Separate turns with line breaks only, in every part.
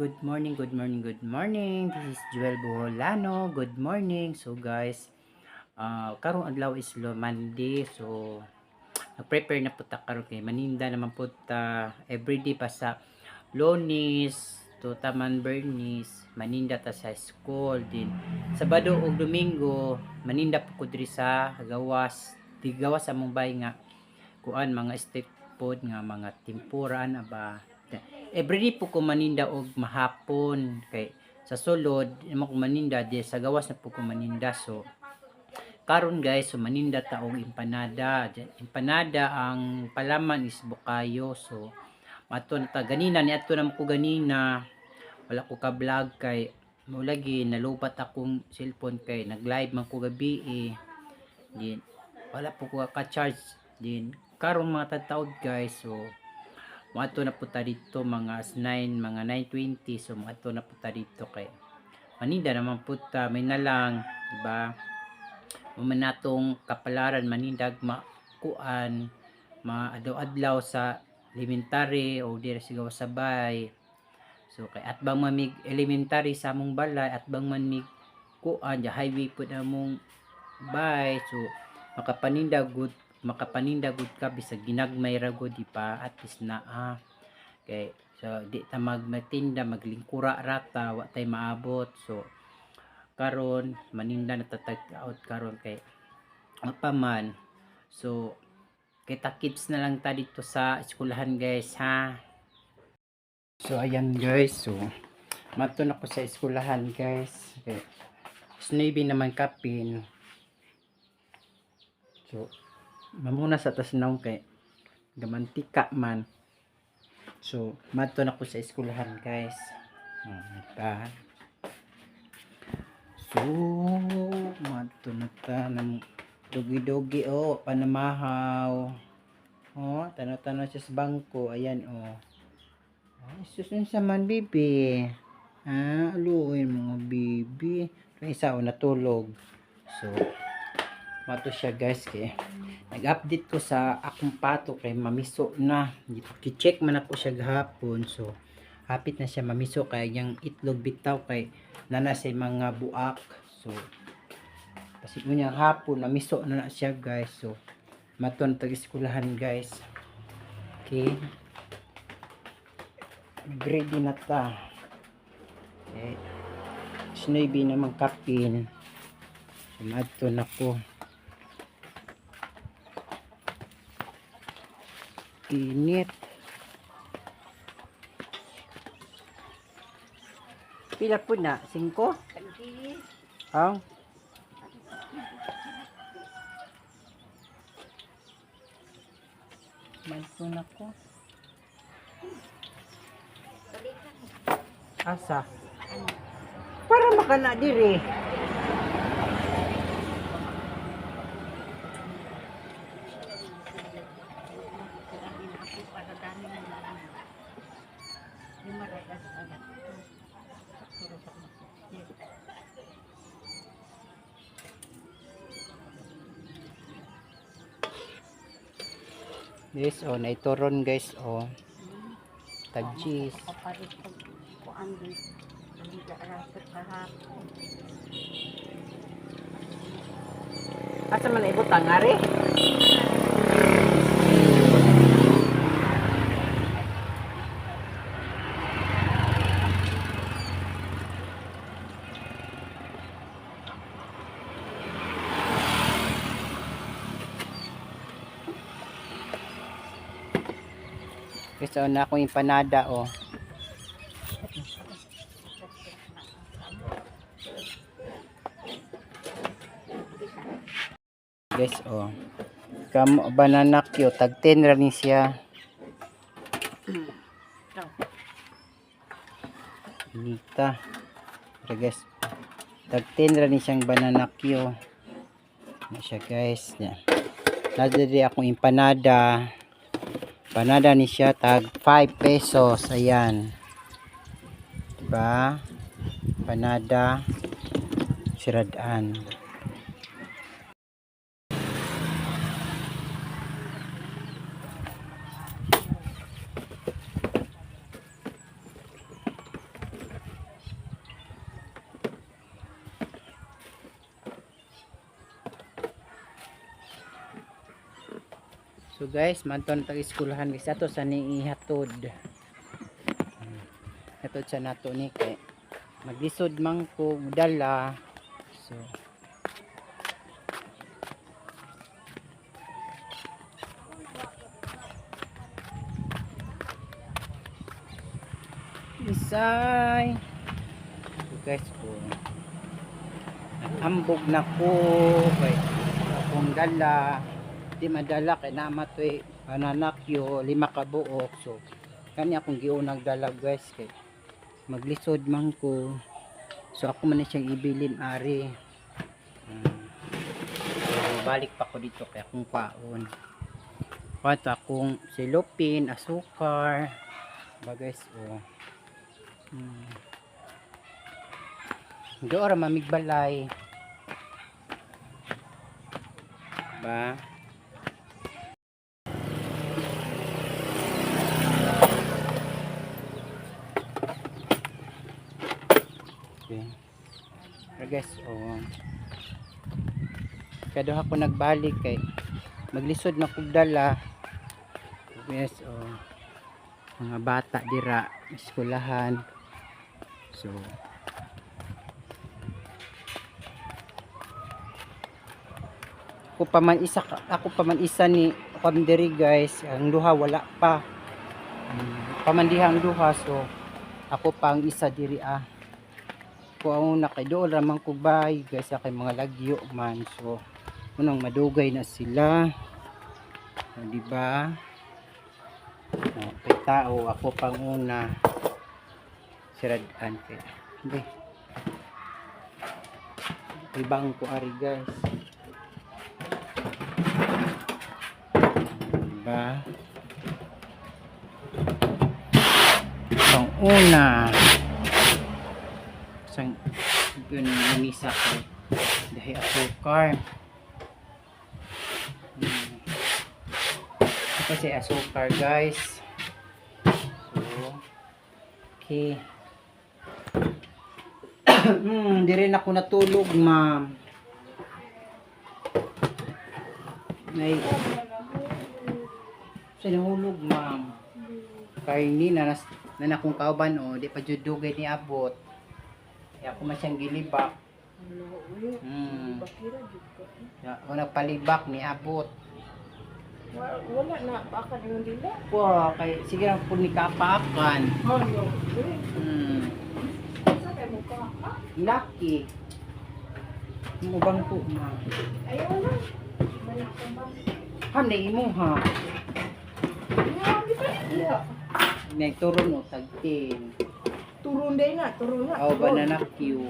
Good morning, good morning, good morning. This is Joel Boholano. Good morning. So guys, karong adlaw is Monday. So nag-prepare na po ta karon kay maninda naman po ta everyday pa sa Lunes to Taman Bernice, maninda ta sa school din. Sabado ug Domingo, maninda po ko diri sa gawas. Di gawas among bay nga kuan mga street food nga mga timpuran aba everyday po ko maninda og mahapon kay sa sulod imo ko maninda di sa gawas na po ko maninda. So karon guys, so maninda ta og empanada ang palaman is bukayo. So mato na ta ganina ni ato na ko ganina wala ko ka vlog kay mo lagi nalupat akong cellphone kay nag live man ko gabi din wala po ko ka charge din karon mga tataod guys. So mato na po ta dito mga 9 mga 9:20. So mato na po ta dito kay maninda naman po ta may nalang diba manatong kapalaran manindag makuan maadlaw-adlaw sa elementary o diri sigaw sabay. So kay atbang mamig elementary sa among balay atbang man mig kuan ja highway pud among bay. So makapaninda gud ka bisag ginagmay ra gud di pa at least na kay so di ta magtinda maglingkura rata wa tay maabot. So karon maninda natatag out karon kay mapaman. So kita kids na lang ta dito sa eskwelahan guys ha. So ayan guys, so mato na ko sa eskwelahan guys okay. Snavy naman kapin. So mamuna sa tasnaw kay gamantika man. So mato na ko sa eskwelahan guys. Ita. So mato na ta ng dogi-dogi panamahaw. Tanaw-tanaw siya sa bangko. Ayan ay susun sa man bibi. Aluin mga bibi. Yung isa natulog. So mato siya guys kay nag-update ko sa akong pato kay mamiso na. I-check man ako siya gahapon. So hapit na siya mamiso kay yung itlog bitaw kay nana sa mga buak. So kasi unya hapon mamiso na siya guys. So maton tag-eskwelahan guys. Okay. Ready na ta. Okay. Snavy naman kapin. So maton ako. Init. Pila po na? 5? Ang? Malpon ako. Asa? Para makana diri. This naituron guys tagchis. Asa man ibutang ari? Guys, na akong empanada guys kamo banana cue tag 10 ra ni siya. Nita. Pero guys, tag 10 ra ni siyang banana cue. Na siya guys. Nadiri akong empanada. Panada ni siya tag 5 pesos. Ayan. Diba? Panada siradaan. So guys, manton tag eskwelahan guys ato sa niihatod. Hatod sa nato ni kay maglisod man ko dala. So Isay. So guys ko ambog na ko kay akong dala di madala kay namatoy pananakyo 5 ka buok. So kani akong giunang dala guys kay maglisod man ko. So ako man siyang ibilin ari. So balik pa ko dito kay akong paon. Pat akong silopin, asukar. Ba guys oh. Doora mamigbalay. Ba? Okay. So guys, oh. Kado ako nagbalik kay maglisod na kog dala. Yes, oh. Mga bata dira eskwelahan. So ako pa man isa ni Pandiri guys, ang duha wala pa. Pamandihang duha so ako pa ang isa diri Ko ang una kay dool ramang ko bahay guys kay mga lagyo man. So unang madugay na sila. O, diba? Kay tao ako pang una siradan kay. Hindi. Ibang ko ari guys. Diba? Ang una sang ganisa ko dahil asukar. Kasi asukar guys. So okay. Di rin ako natulog ma'am. Sa nahulog ma'am. Kaya hindi na akong kauban o di pa jud dugay ni abot. Kaya ako masyang gilibak. Ako nagpalibak ni abot.
Wala na baka yung dila.
Wow, kay sige lang po ni kapakan.
Sa kay mo ka?
Lucky. Mubang po ma'am.
Ayaw na. Balik ka ba?
Ham na imo ha.
Iya.
Nagturon o tagtin.
Turun day na, turun na.
Aw banana Q.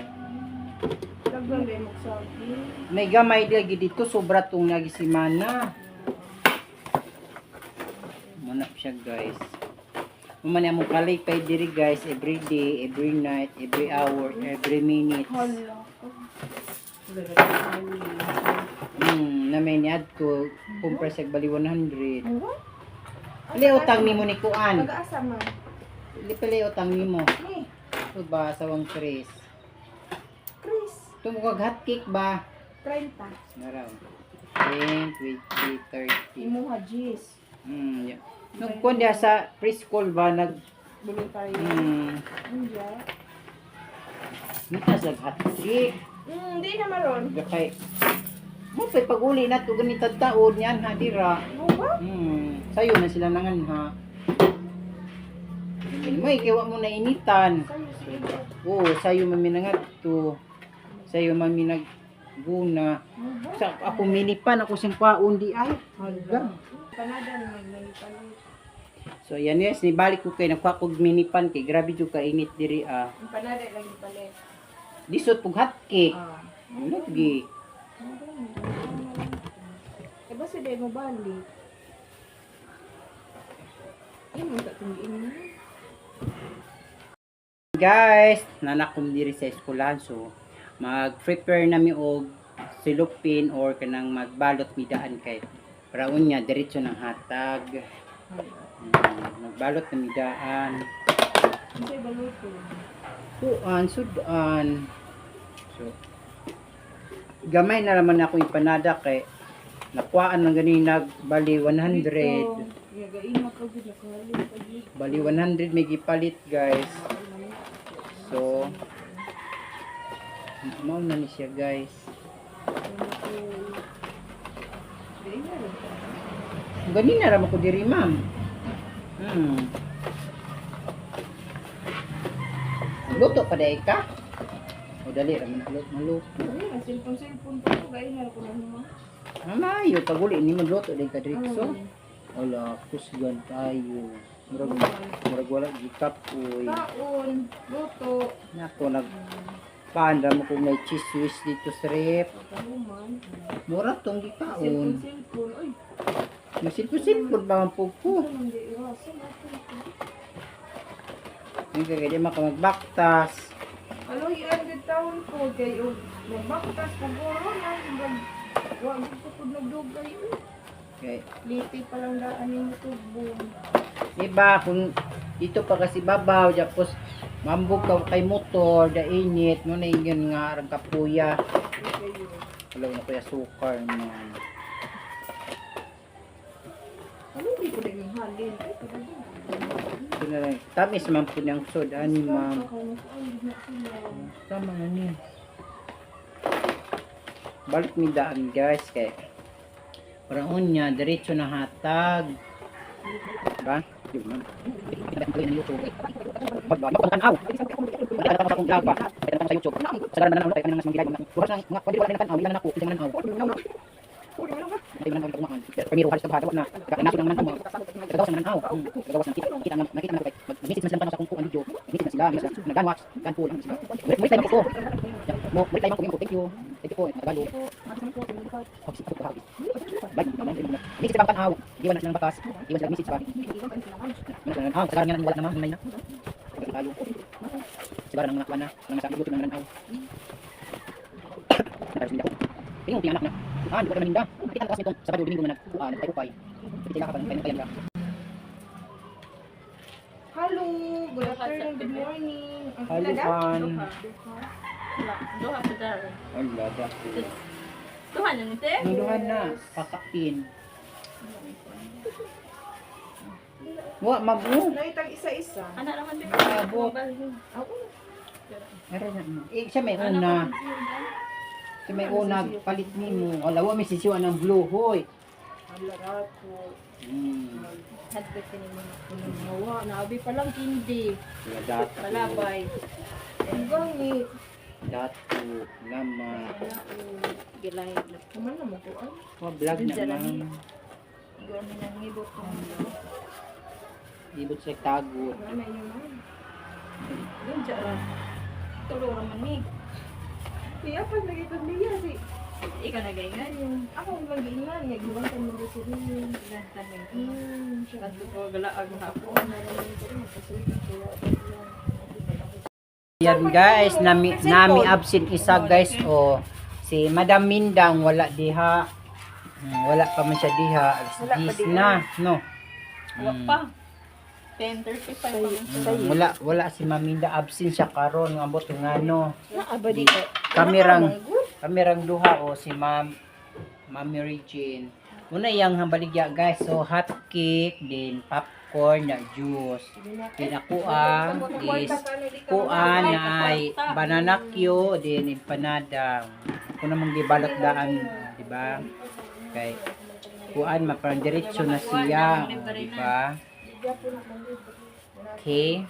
Lagyan day mo sabi.
May gamay lagi dito sobra tong nagisimana. Muna siya guys. Mamani among kalipay diri guys every day, every night, every hour, every minute.
Hala.
Na may niad ko compress ag bali 100.
Ano?
Ali utang nimo ni kuan.
Pag-asa man.
Pili utang nimo.
Ni,
Ito ba sawang Chris?
Chris,
Tumugag hot cake ba?
30.
Naraw. 10, 20, 30.
Imuha G's.
Yeah. Nung kuan dia sa preschool ba nag
Bili tayo. Iya.
Nita sa hot cake.
Hindi na maron.
Kay mo pay paguli na to ganito taon yan ha dira.
Buwa?
Sayo na sila nangan ha. May kiwa mo na initan.
Sayo siya.
Oo, sayo man minangadto. Sayo man minaguna. Sa ako minipan ako sing kwaon di ay. Hala.
Panada naman may palit.
So yan yes, nibalik ko kay nakuha kog minipan kay grabe jud ka init diri
Ang panada lang yung palit.
Lisod pug hot cake. Lagi.
Eh ba sa day mo balik? Imo ta tingin mo.
Guys, nanakom diri sa eskwelahan so mag-prepare nami og silupin or kanang magbalot midaan kay para unya diretso ng hatag. Magbalot na midaan.
Kasi baluto.
Sudan. So gamay na naman ako ipanada kay Nakuhaan ng ganina bali 100.
Gagain ako gud nakahalin pa gid.
Bali 100 may gipalit guys. So mao na ni siya guys. Ganina ra ko diri ma'am. Luto pa day ka? O dali ra man maluto.
Ay, cellphone pa ko gay na ko na mo.
Amayo paguli ni magluto day ka dirikso. Wala kusgan tayo. Murag wala gikapoy.
Kaon, luto.
Nako nag paanda mo kung may cheese whiz dito sa rep.
Kahuman.
Mura tong gikaon.
Cellphone. Oy,
Masipot-sipot ba ang pupo?
ano di irasa natin.
Hindi ka kaya makamagbacktas.
Alo, i-end taon ko kay og magbaktas ko guro na wa gid ko pud nagdugay.
Okay.
Liti pa lang daan yung tubo.
Diba, kung dito pa kasi babaw, tapos mambog ka kay motor, da init, mo na yun nga, arang kapuya. Wala na kuya sukar man.
Ano di ko na yung halin? Ay, talaga.
Ito na lang. Tamis man po niyang soda ni ma'am. Tama nga niya. Balik mi daan guys, kay parang unya, diretso na hatag. Diba? Yun man. Pagbayo ng YouTube. Pagbayo ko tanaw. Pagbayo ko sa kong vlog ba? Pagbayo ko sa YouTube. Sa na tayo ng mga gilid. Bukas lang, nga pwede wala na tanaw, ilan na ako, ilan na ako. Ay man ako kumakan. Primero halos kabahado na. Naso lang naman mo. Gagawas naman ako. Gagawas ng kita nakita na mag-message man sila sa kung kuan video. Message na sila, nag-unwatch, kan pool sila. Mo time ko. Mo time ko. Thank you. Thank you po. Nagalo. Bye. Message bang tanaw. Iwan na ng batas. Iwan sila message ba. Sekarang nga wala naman may na. Nagalo. Sekarang nang nakuha na. Nang nasa YouTube naman ako. Tingong anak na. Di ko naman ninda. Kita na kasi itong Sabado Domingo na nagpay-upay. Kasi sila ka pa ng payan ka.
Hello, good afternoon, good morning. Ang
Hello,
kita da?
Juan.
Duha pa dar.
Wala da.
Duha na nite?
Nuluhan na. Pakakin. Wa, mabu.
Naitag isa-isa.
Ana naman din.
Abot.
Ako.
Meron na. Siya may una. Siya may una. Palit ni mo. Wala, wa may sisiwa ng blue. Hoy.
Alarat ko.
Hadbet ka nimo.
Nawa, naabi pa lang kindi.
Wala datu.
Palabay. Ang gangit.
Datu. Laman.
Gilay.
Kaman naman ko ay.
Wa, vlog na lang.
Igon na ngibot ko.
Ibot sa tagot.
Ano yun man.
Dun jara. Tulo ra man ni.
Kaya pa nagitag niya si.
Ikaw na gayngan.
Ako ang mag-iingan. Nagibang ka mo dito rin. Siya.
Kadto ko galaag na ako.
Yan guys, nami absent isa guys. O, si Madam Mindang wala diha. Wala pa man siya diha. Alas
Wala pa
10
diha.
na, no?
Wa pa. 10:35 pa man.
Wala si Maminda absent siya karon nga abot nga no.
Naaba dito.
Kamerang duha o si Mami Regine. Una yang hambaligya guys, so hot cake, then popcorn na juice. Then akuan is kuan ay banana Q, then empanada. Ako namang gibalot daan, di ba? Kay kuan maparang diretso na siya, di ba? Okay.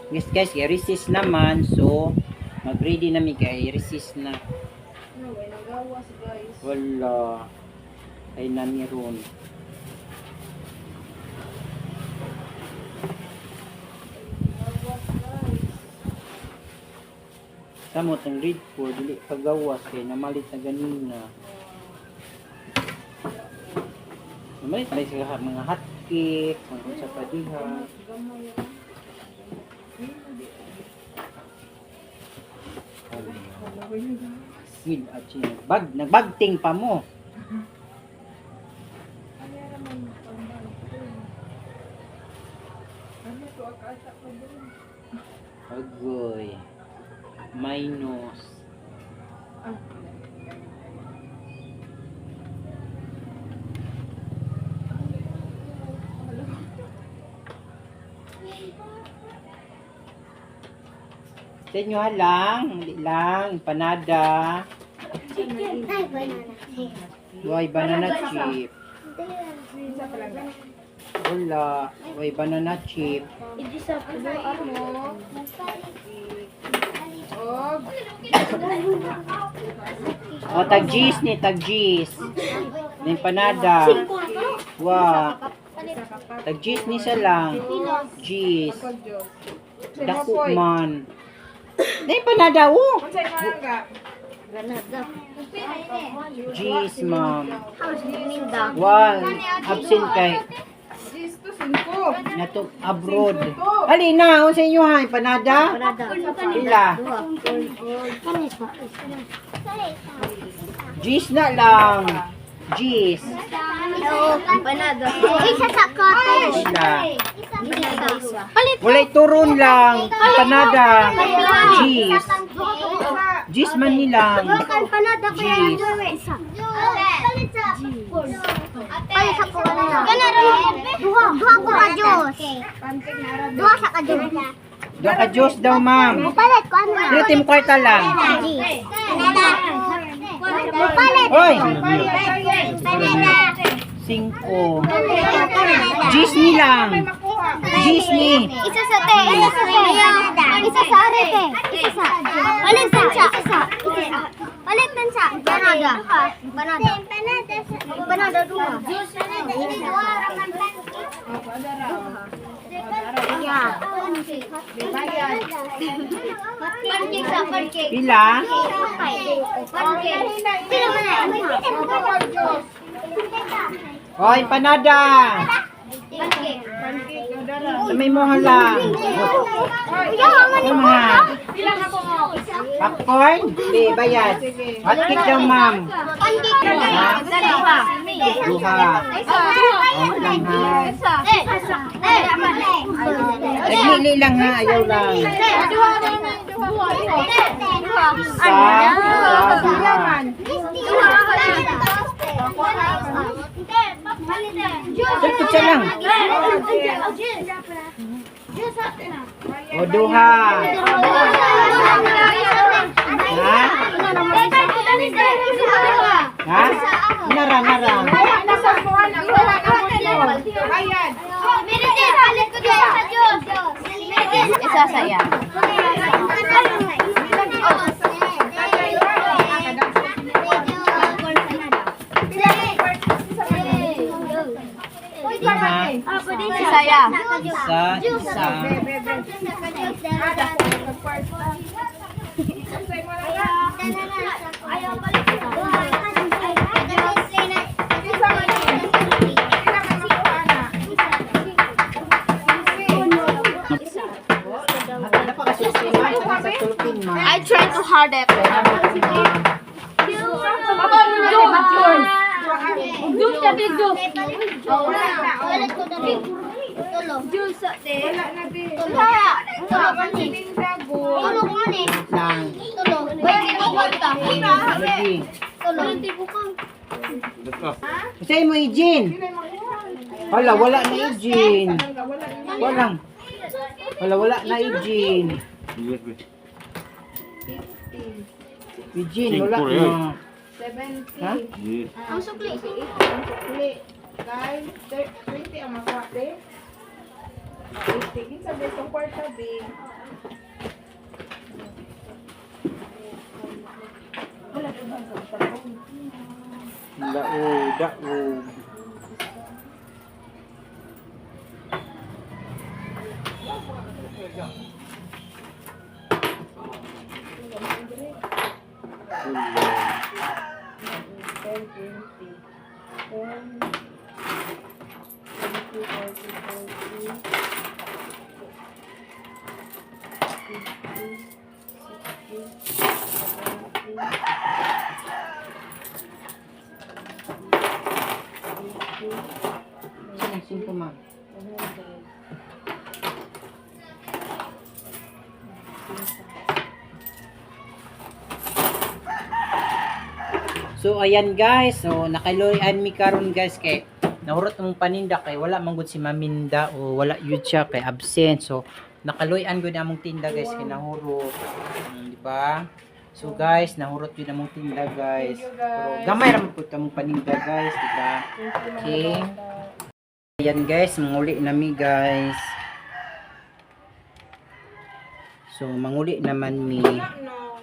Yes guys, i-resist naman. So, mag-ready na mi kay i-resist na.
Ano, may nagawas guys.
Wala. Ay nami ron.
Nagawas guys.
Samot ang read po, dili pagawas kay namalit na ganina. Namalit na siya mga hot cake, mga sa padiha.
Gamay.
Gid at siya. Nagbagting pa mo.
Ano yan naman? Ano to? Akata pa doon.
Agoy. Minus. Sa inyo lang, hindi lang, empanada. Why banana chip?
Isa pa lang.
Wala, why banana chip?
Kasain mo. Og.
O, tag-gis ni, tag-gis. May empanada. Wow. Tag-gis ni sa lang. Gis.
Pag-Diyos.
Dako man. May empanada, oh.
Kung sa'yo nga nga.
Gis, ma'am. Wow, absent kay.
Gis to 5.
Nato abroad. Halina, o sa inyo ha, empanada? Ila. Gis na lang. Gis.
Isa sa cottage.
Ila.
Palit.
Walay turon lang. Empanada. Gis. Gis man nilang.
Bukan panada ko yan.
Cheese.
Isa. Palit sa palit sa ko na. Ganun. Duha ko ka Diyos. Duha sa ka Diyos.
Doon ka Diyos daw, ma'am.
Palit ko ano na.
Dito, team kwarta lang.
Palit.
Hoy!
Panada.
5. Gis ni lang. Gis ni.
Isa sa te. Isa sa te. Isa sa are te. Isa sa. Palit din sa. Palit din sa. Panada. Panada. Panada duha. Ini duha raman ya. Pancake sa pancake.
Pila?
Pancake. Pila man na.
Hoy, panada.
Pancake.
May mo hala. Ano mga? Popcorn? Be, bayad. Hot cake daw, ma'am.
Pancake. Dalawa.
Duha. Oh, lang ha. Naglili lang ha, ayaw lang. Isa. Sipot siya lang. O, duha. Ha? Ha? Nara.
Nasa buwan ang wala na mo. Ayan.
Isa saya.
Lima.
Saya.
Isa.
I try to hard it.
Lang. Lagi. Kasi mo, Ijin. Wala na Ijin. Wala na Ijin. Ijin, wala na.
70.
Ha?
Ang sukli.
Sukli. Guys, 20 ang makuha, be. 80. Kinsa, be, itong kwarta, be.
Daog. Sino ma'am? So ayan guys, so nakailoyan mi karon guys kay nahurot mong paninda kay wala man gud si Maminda o wala yun siya kay absent. So nakaloyan gud among tinda guys kay nahurot. Di ba? So guys, nahurot yun among tinda guys.
Thank you, guys.
Pero gamay ra man pud among paninda guys, di ba? Okay. Ayan guys, manguli nami guys. So manguli naman mi.
No.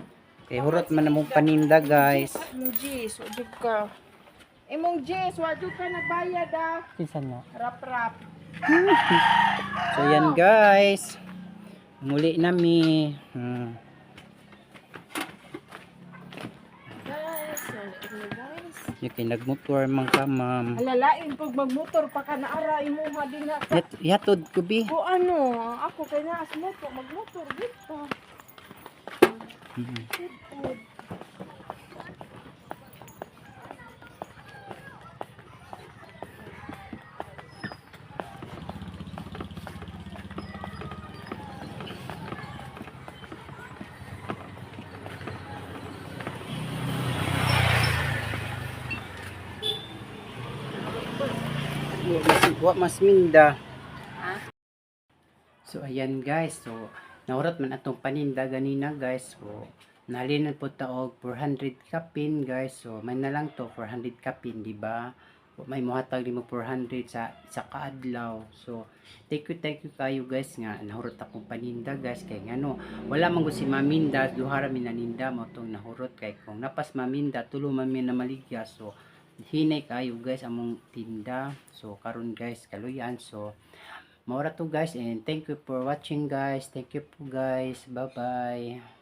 Kay hurot man among paninda guys.
Imong Jis, wajud ka. Imong Jis, wajud ka nagbayad ah.
Kinsan na?
Rap-rap.
So yan guys. Muli nami.
Guys, guys.
Yung nagmotor man ka ma'am.
Alalain pag magmotor pa ka naara imuha din na.
Yatod ko bi.
O ano, ako kay naas motor, magmotor dito. Good.
Wa mas minda. So ayan guys, so naurat man atong paninda ganina guys. So nalinan po ta og 400 kapin guys. So may na lang to 400 kapin, di ba? May muhatag nimo 400 sa kaadlaw. So thank you kayo guys nga nahurot akong paninda guys kay ngano wala man gud si Maminda duhara mi naninda mo tong nahurot kay kung napas Maminda tulo man mi na maligya. So hinay kayo guys among tinda. So karon guys kaluyan. So maura to guys and thank you for watching guys. Thank you po guys. Bye bye.